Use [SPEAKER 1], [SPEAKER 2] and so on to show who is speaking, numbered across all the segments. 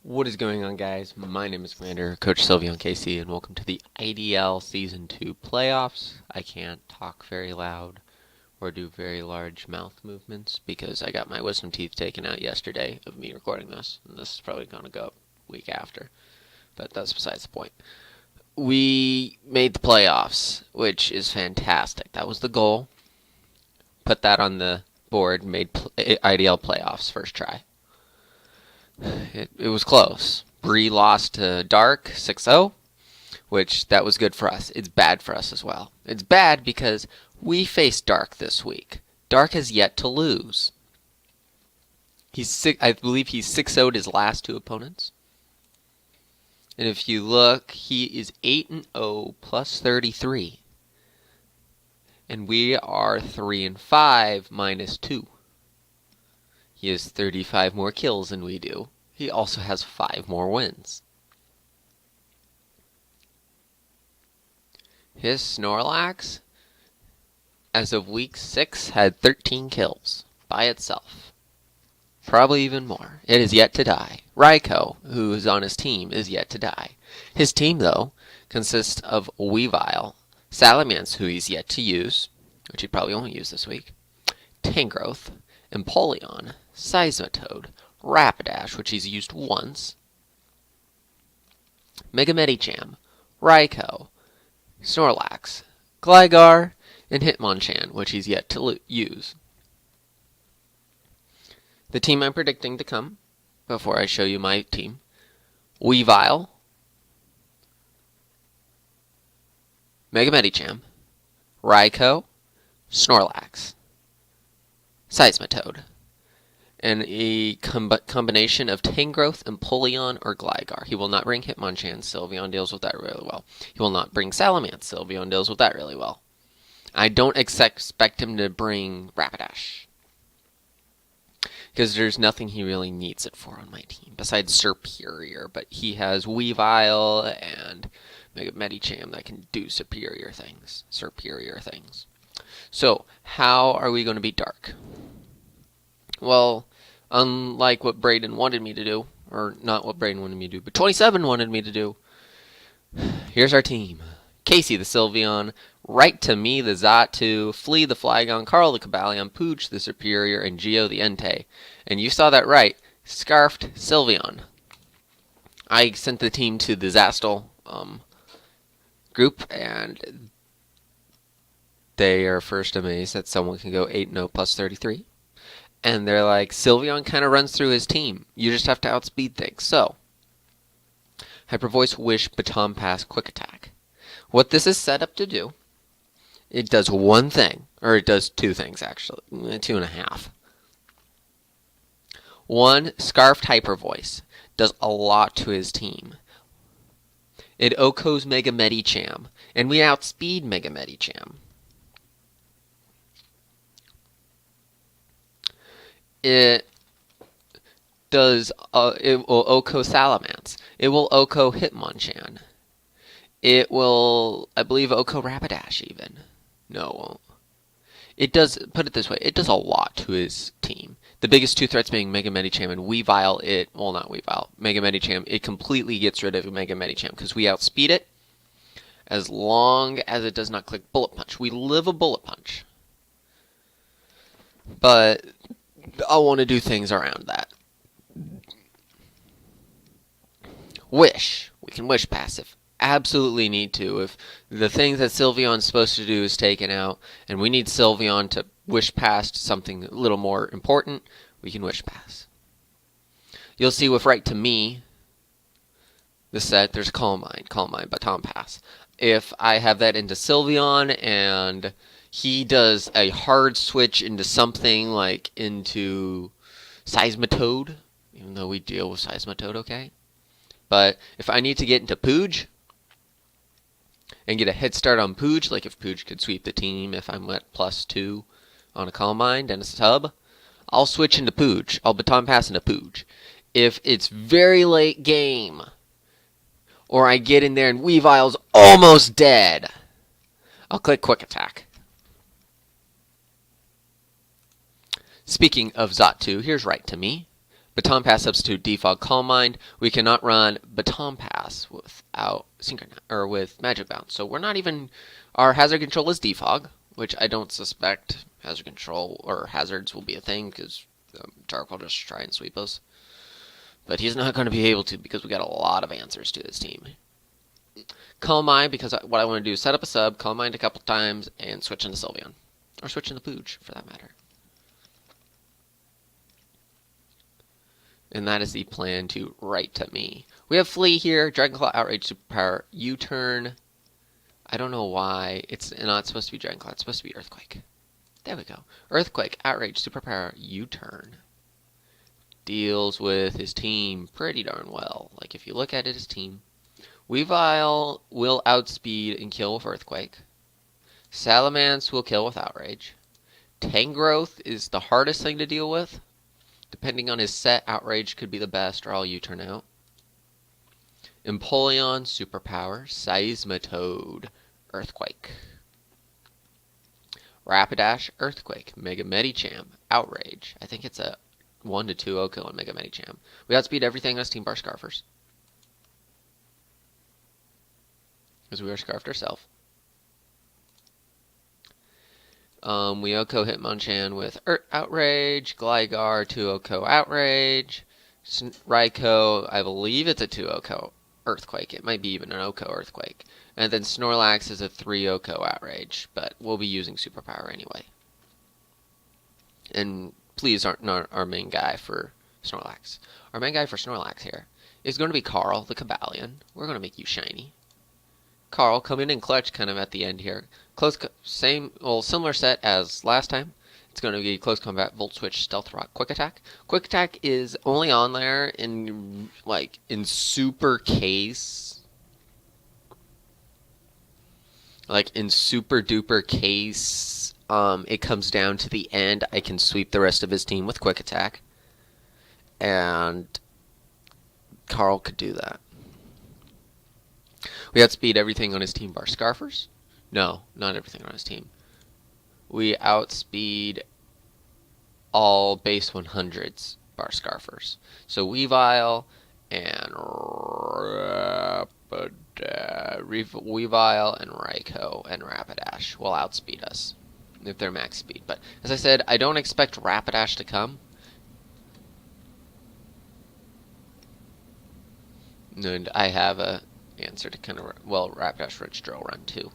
[SPEAKER 1] What is going on, guys? My name is Commander Coach Sylvian Casey, and welcome to the IDL Season 2 playoffs. I can't talk very loud or do very large mouth movements because I got my wisdom teeth taken out yesterday of me recording this, and this is probably going to go up week after, but that's besides the point. We made the playoffs, which is fantastic. That was the goal. Put that on the board, made IDL playoffs first try. It was close. Bree lost to Dark 6-0, which that was good for us. It's bad for us as well. It's bad because we faced Dark this week. Dark has yet to lose. I believe he's 6-0'd his last two opponents. And if you look, he is 8-0 plus 33. And we are 3-5 minus 2. He has 35 more kills than we do. He also has 5 more wins. His Snorlax, as of week 6, had 13 kills by itself. Probably even more. It is yet to die. Raikou, who is on his team, is yet to die. His team, though, consists of Weavile, Salamence, who he's yet to use, which he probably won't use this week, Tangrowth, Empoleon, Seismitoad, Rapidash, which he's used once, Mega Medicham, Raikou, Snorlax, Gligar, and Hitmonchan, which he's yet to use. The team I'm predicting to come, before I show you my team, Weavile, Mega Medicham, Raikou, Snorlax, Seismitoad, and a combination of Tangrowth, Empoleon, or Gligar. He will not bring Hitmonchan. Sylveon deals with that really well. He will not bring Salamence. Sylveon deals with that really well. I don't expect him to bring Rapidash, because there's nothing he really needs it for on my team, besides Superior. But he has Weavile and Mega Medicham that can do superior things. So, how are we going to beat Dark? Well, unlike what Braden wanted me to do, or not what Braden wanted me to do, but 27 wanted me to do, here's our team. Casey the Sylveon, Right to Me the Xatu, Flea the Flygon, Carl the Cobalion, Pooch the Superior, and Geo the Entei. And you saw that right, Scarfed Sylveon. I sent the team to the Zastel group, and they are first amazed that someone can go 8-0 plus 33. And they're like, Sylveon kind of runs through his team. You just have to outspeed things. So, Hyper Voice, Wish, Baton Pass, Quick Attack. What this is set up to do, it does one thing. Or it does two things, actually. 2.5. One, Scarfed Hyper Voice does a lot to his team. It OHKOs Mega Medicham. And we outspeed Mega Medicham. It does. It will OHKO Salamence. It will OHKO Hitmonchan. It will, I believe, OHKO Rapidash even. No, it won't. It does. Put it this way: it does a lot to his team. The biggest two threats being Mega Medicham and Weavile. Not Weavile. Mega Medicham. It completely gets rid of Mega Medicham because we outspeed it. As long as it does not click Bullet Punch, we live a Bullet Punch. But I want to do things around that. Wish. We can Wish passive. Absolutely need to. If the things that Sylveon's supposed to do is taken out, and we need Sylveon to Wish past something a little more important, we can Wish pass. You'll see with Right to Me, the set, there's Calm Mind, Baton Pass. If I have that into Sylveon and he does a hard switch into something like into Seismitoad, even though we deal with Seismitoad okay. But if I need to get into Pooge and get a head start on Pooge, like if Pooge could sweep the team, if I'm at +2 on a Calm Mind and a sub, I'll switch into Pooge. I'll Baton Pass into Pooge. If it's very late game, or I get in there and Weavile's almost dead, I'll click Quick Attack. Speaking of Xatu, here's Right to Me. Baton Pass substitute defog Calm Mind. We cannot run Baton Pass without with Magic Bounce. So we're not even, our hazard control is defog, which I don't suspect hazard control or hazards will be a thing because Dark will just try and sweep us. But he's not going to be able to because we got a lot of answers to this team. Calm Mind, because what I want to do is set up a sub, Calm Mind a couple times, and switch into Sylveon. Or switch into Pooch, for that matter. And that is the plan to write to me. We have Flee here, Dragonclaw, Outrage, Superpower, U-Turn. I don't know why it's not supposed to be Dragonclaw, it's supposed to be Earthquake. There we go. Earthquake, Outrage, Superpower, U-Turn. Deals with his team pretty darn well. Like, if you look at it, his team. Weavile will outspeed and kill with Earthquake. Salamence will kill with Outrage. Tangrowth is the hardest thing to deal with. Depending on his set, Outrage could be the best, or I'll U-turn out. Empoleon, Superpower. Seismitoad, Earthquake. Rapidash, Earthquake. Mega Medicham, Outrage. I think it's a 1 to 2 OHKO on Mega Medicham. We outspeed everything on his team bar Scarfers. Because we are Scarfed ourselves. We OHKO Hitmonchan with Outrage, Gligar, 2 OHKO Outrage, Raikou, I believe it's a 2 OHKO Earthquake. It might be even an OHKO Earthquake. And then Snorlax is a 3 OHKO Outrage, but we'll be using Superpower anyway. And please aren't our main guy for Snorlax. Our main guy for Snorlax here is going to be Carl, the Cobalion. We're going to make you shiny. Carl, come in and clutch kind of at the end here. Similar set as last time. It's going to be Close Combat, Volt Switch, Stealth Rock, Quick Attack. Quick Attack is only on there in super case. Like in super duper case, it comes down to the end. I can sweep the rest of his team with Quick Attack. And Carl could do that. We outspeed everything on his team bar Scarfers. No, not everything on his team. We outspeed all base 100s bar Scarfers. So Weavile and Weavile and Raikou and Rapidash will outspeed us if they're max speed. But as I said, I don't expect Rapidash to come. And I have a answer to kind of, Rapidash Rich Drill Run too.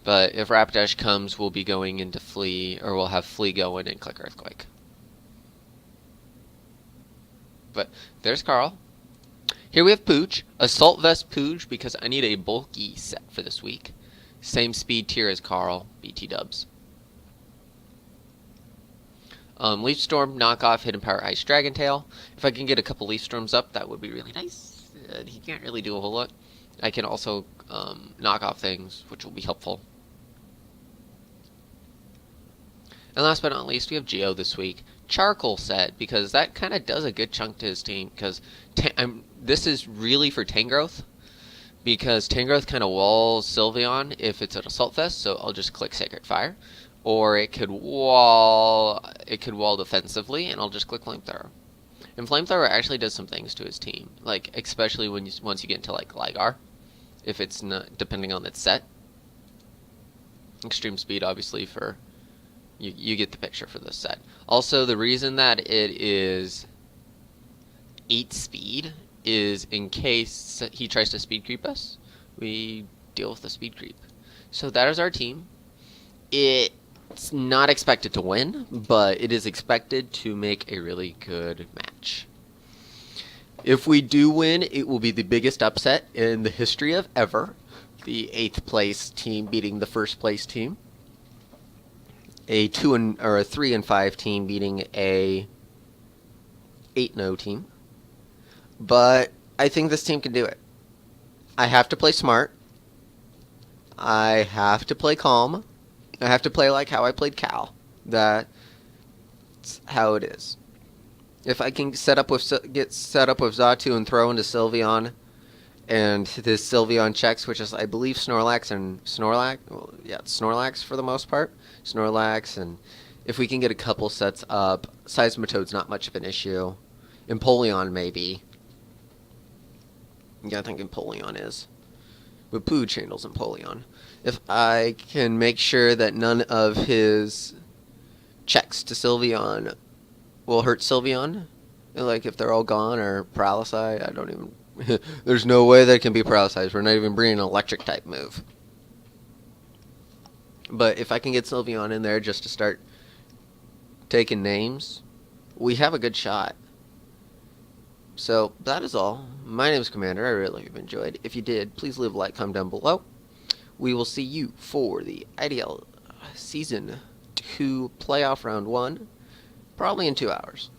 [SPEAKER 1] But if Rapidash comes, we'll be going into Flee, or we'll have Flee go in and click Earthquake. But there's Carl. Here we have Pooch, Assault Vest Pooch, because I need a bulky set for this week. Same speed tier as Carl, BT dubs. Leaf Storm, knockoff, Hidden Power, Ice Dragon Tail. If I can get a couple Leaf Storms up, that would be really nice. He can't really do a whole lot. I can also knock off things, which will be helpful. And last but not least, we have Geo this week. Charcoal set, because that kind of does a good chunk to his team, because this is really for Tangrowth, because Tangrowth kind of walls Sylveon if it's an Assault Vest, so I'll just click Sacred Fire. Or it could wall defensively, and I'll just click Flamethrower. And Flamethrower actually does some things to his team, like especially once you get into like Gligar, if it's not depending on its set. Extreme Speed, obviously, for you get the picture for this set. Also, the reason that it is 8 speed is in case he tries to speed creep us, we deal with the speed creep. So that is our team. It's not expected to win, but it is expected to make a really good match. If we do win, it will be the biggest upset in the history of ever. The 8th place team beating the 1st place team. A 3 and 5 team beating a 8-0 team. But I think this team can do it. I have to play smart. I have to play calm. I have to play like how I played Cal. That's how it is. If I can get set up with Xatu and throw into Sylveon, and this Sylveon checks, which is I believe Snorlax, it's Snorlax for the most part. Snorlax, and if we can get a couple sets up, Seismitoad's not much of an issue. Empoleon maybe. Yeah, I think Empoleon is. But Pooch handles Empoleon. If I can make sure that none of his checks to Sylveon will hurt Sylveon, like if they're all gone or Paralysize, I don't even... There's no way that can be Paralyzed. We're not even bringing an electric type move. But if I can get Sylveon in there just to start taking names, we have a good shot. So that is all. My name is Commander. I really hope you enjoyed. If you did, please leave a like, comment down below. We will see you for the IDL Season 2 Playoff Round 1, probably in 2 hours.